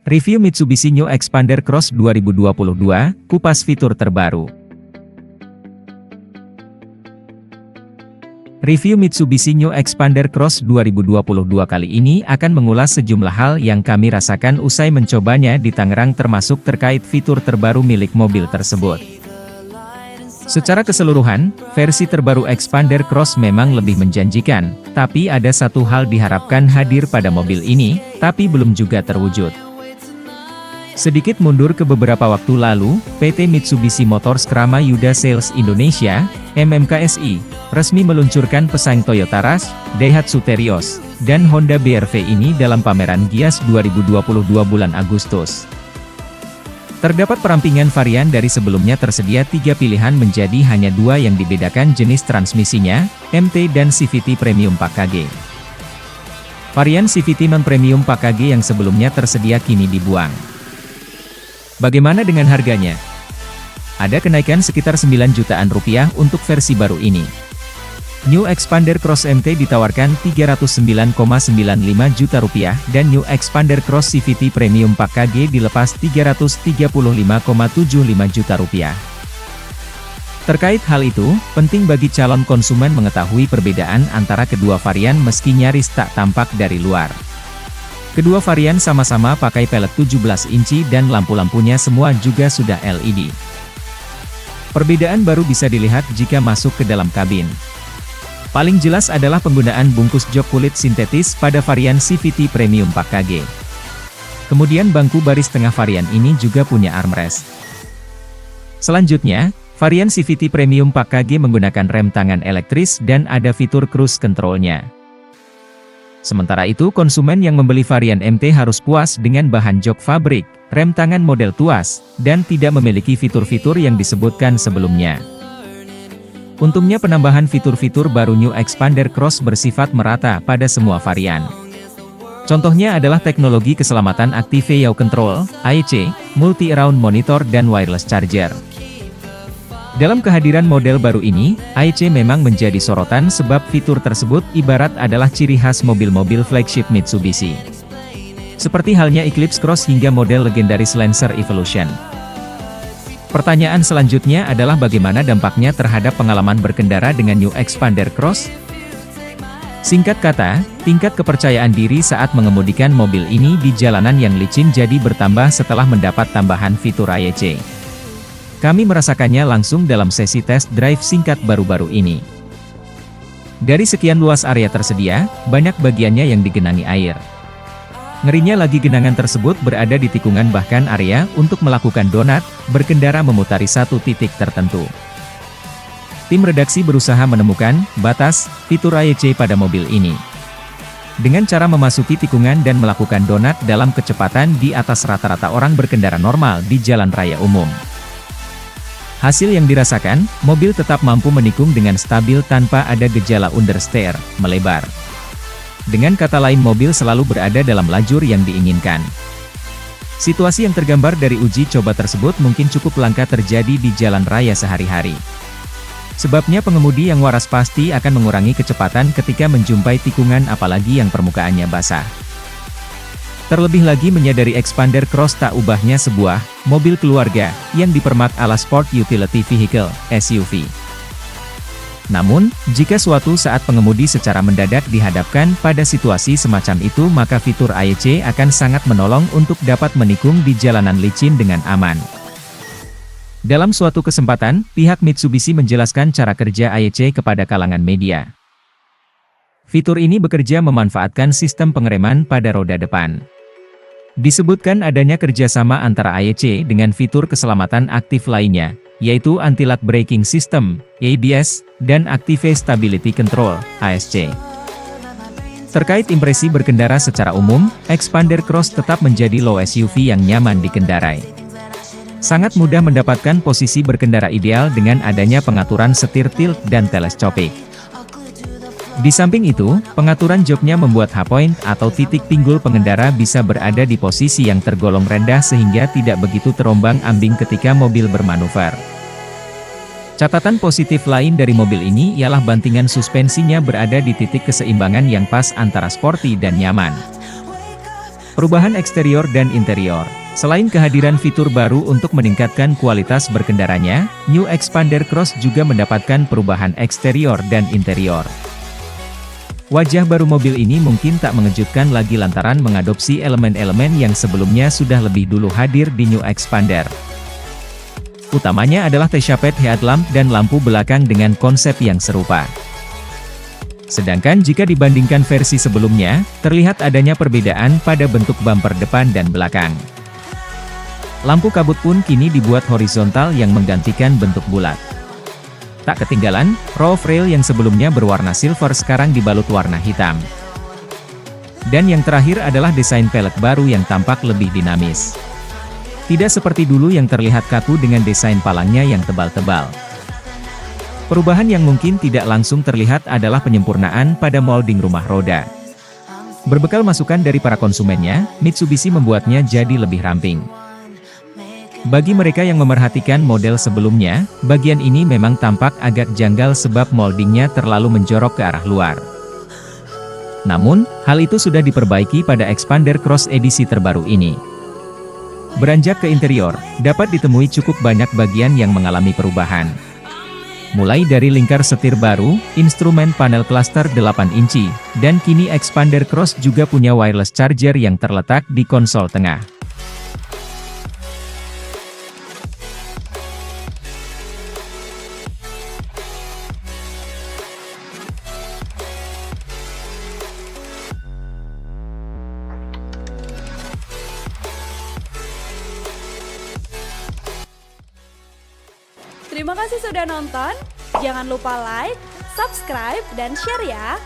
Review Mitsubishi New Xpander Cross 2022, kupas fitur terbaru. Review Mitsubishi New Xpander Cross 2022 kali ini akan mengulas sejumlah hal yang kami rasakan usai mencobanya di Tangerang termasuk terkait fitur terbaru milik mobil tersebut. Secara keseluruhan, versi terbaru Xpander Cross memang lebih menjanjikan, tapi ada satu hal diharapkan hadir pada mobil ini, tapi belum juga terwujud. Sedikit mundur ke beberapa waktu lalu, PT Mitsubishi Motors Krama Yuda Sales Indonesia, MMKSI, resmi meluncurkan pesaing Toyota Rush, Daihatsu Terios, dan Honda BR-V ini dalam pameran Gias 2022 bulan Agustus. Terdapat perampingan varian dari sebelumnya tersedia 3 pilihan menjadi hanya 2 yang dibedakan jenis transmisinya, MT dan CVT Premium 4KG. Varian CVT Non-Premium 4KG yang sebelumnya tersedia kini dibuang. Bagaimana dengan harganya? Ada kenaikan sekitar 9 jutaan rupiah untuk versi baru ini. New Xpander Cross MT ditawarkan 309,95 juta rupiah dan New Xpander Cross CVT Premium 4KG dilepas 335,75 juta rupiah. Terkait hal itu, penting bagi calon konsumen mengetahui perbedaan antara kedua varian meski nyaris tak tampak dari luar. Kedua varian sama-sama pakai pelek 17 inci dan lampu-lampunya semua juga sudah LED. Perbedaan baru bisa dilihat jika masuk ke dalam kabin. Paling jelas adalah penggunaan bungkus jok kulit sintetis pada varian CVT Premium 4KG. Kemudian bangku baris tengah varian ini juga punya armrest. Selanjutnya, varian CVT Premium 4KG menggunakan rem tangan elektris dan ada fitur cruise control-nya. Sementara itu konsumen yang membeli varian MT harus puas dengan bahan jok fabrik, rem tangan model tuas, dan tidak memiliki fitur-fitur yang disebutkan sebelumnya. Untungnya penambahan fitur-fitur baru New Xpander Cross bersifat merata pada semua varian. Contohnya adalah teknologi keselamatan Active Yaw Control, AEC, Multi-Around Monitor dan Wireless Charger. Dalam kehadiran model baru ini, AEC memang menjadi sorotan sebab fitur tersebut ibarat adalah ciri khas mobil-mobil flagship Mitsubishi. Seperti halnya Eclipse Cross hingga model legendaris Lancer Evolution. Pertanyaan selanjutnya adalah bagaimana dampaknya terhadap pengalaman berkendara dengan New Xpander Cross? Singkat kata, tingkat kepercayaan diri saat mengemudikan mobil ini di jalanan yang licin jadi bertambah setelah mendapat tambahan fitur AEC. Kami merasakannya langsung dalam sesi test drive singkat baru-baru ini. Dari sekian luas area tersedia, banyak bagiannya yang digenangi air. Ngerinya lagi genangan tersebut berada di tikungan bahkan area untuk melakukan donat, berkendara memutari satu titik tertentu. Tim redaksi berusaha menemukan batas fitur AEC pada mobil ini. Dengan cara memasuki tikungan dan melakukan donat dalam kecepatan di atas rata-rata orang berkendara normal di jalan raya umum. Hasil yang dirasakan, mobil tetap mampu menikung dengan stabil tanpa ada gejala understeer, melebar. Dengan kata lain mobil selalu berada dalam lajur yang diinginkan. Situasi yang tergambar dari uji coba tersebut mungkin cukup langka terjadi di jalan raya sehari-hari. Sebabnya pengemudi yang waras pasti akan mengurangi kecepatan ketika menjumpai tikungan apalagi yang permukaannya basah. Terlebih lagi menyadari Xpander Cross tak ubahnya sebuah mobil keluarga yang dipermak ala Sport Utility Vehicle (SUV). Namun, jika suatu saat pengemudi secara mendadak dihadapkan pada situasi semacam itu maka fitur AEC akan sangat menolong untuk dapat menikung di jalanan licin dengan aman. Dalam suatu kesempatan, pihak Mitsubishi menjelaskan cara kerja AEC kepada kalangan media. Fitur ini bekerja memanfaatkan sistem pengereman pada roda depan. Disebutkan adanya kerjasama antara AEC dengan fitur keselamatan aktif lainnya, yaitu Anti-Lock Braking System, ABS, dan Active Stability Control, ASC. Terkait impresi berkendara secara umum, Xpander Cross tetap menjadi low SUV yang nyaman dikendarai. Sangat mudah mendapatkan posisi berkendara ideal dengan adanya pengaturan setir tilt dan telescopic. Di samping itu, pengaturan joknya membuat H-point atau titik pinggul pengendara bisa berada di posisi yang tergolong rendah sehingga tidak begitu terombang-ambing ketika mobil bermanuver. Catatan positif lain dari mobil ini ialah bantingan suspensinya berada di titik keseimbangan yang pas antara sporty dan nyaman. Perubahan eksterior dan interior. Selain kehadiran fitur baru untuk meningkatkan kualitas berkendaranya, New Xpander Cross juga mendapatkan perubahan eksterior dan interior. Wajah baru mobil ini mungkin tak mengejutkan lagi lantaran mengadopsi elemen-elemen yang sebelumnya sudah lebih dulu hadir di New Xpander. Utamanya adalah T-shaped headlamp dan lampu belakang dengan konsep yang serupa. Sedangkan jika dibandingkan versi sebelumnya, terlihat adanya perbedaan pada bentuk bumper depan dan belakang. Lampu kabut pun kini dibuat horizontal yang menggantikan bentuk bulat. Tak ketinggalan, roof rail yang sebelumnya berwarna silver sekarang dibalut warna hitam. Dan yang terakhir adalah desain pelek baru yang tampak lebih dinamis. Tidak seperti dulu yang terlihat kaku dengan desain palangnya yang tebal-tebal. Perubahan yang mungkin tidak langsung terlihat adalah penyempurnaan pada molding rumah roda. Berbekal masukan dari para konsumennya, Mitsubishi membuatnya jadi lebih ramping. Bagi mereka yang memerhatikan model sebelumnya, bagian ini memang tampak agak janggal sebab moldingnya terlalu menjorok ke arah luar. Namun, hal itu sudah diperbaiki pada Xpander Cross edisi terbaru ini. Beranjak ke interior, dapat ditemui cukup banyak bagian yang mengalami perubahan. Mulai dari lingkar setir baru, instrumen panel cluster 8 inci, dan kini Xpander Cross juga punya wireless charger yang terletak di konsol tengah. Terima kasih sudah nonton, jangan lupa like, subscribe, dan share ya!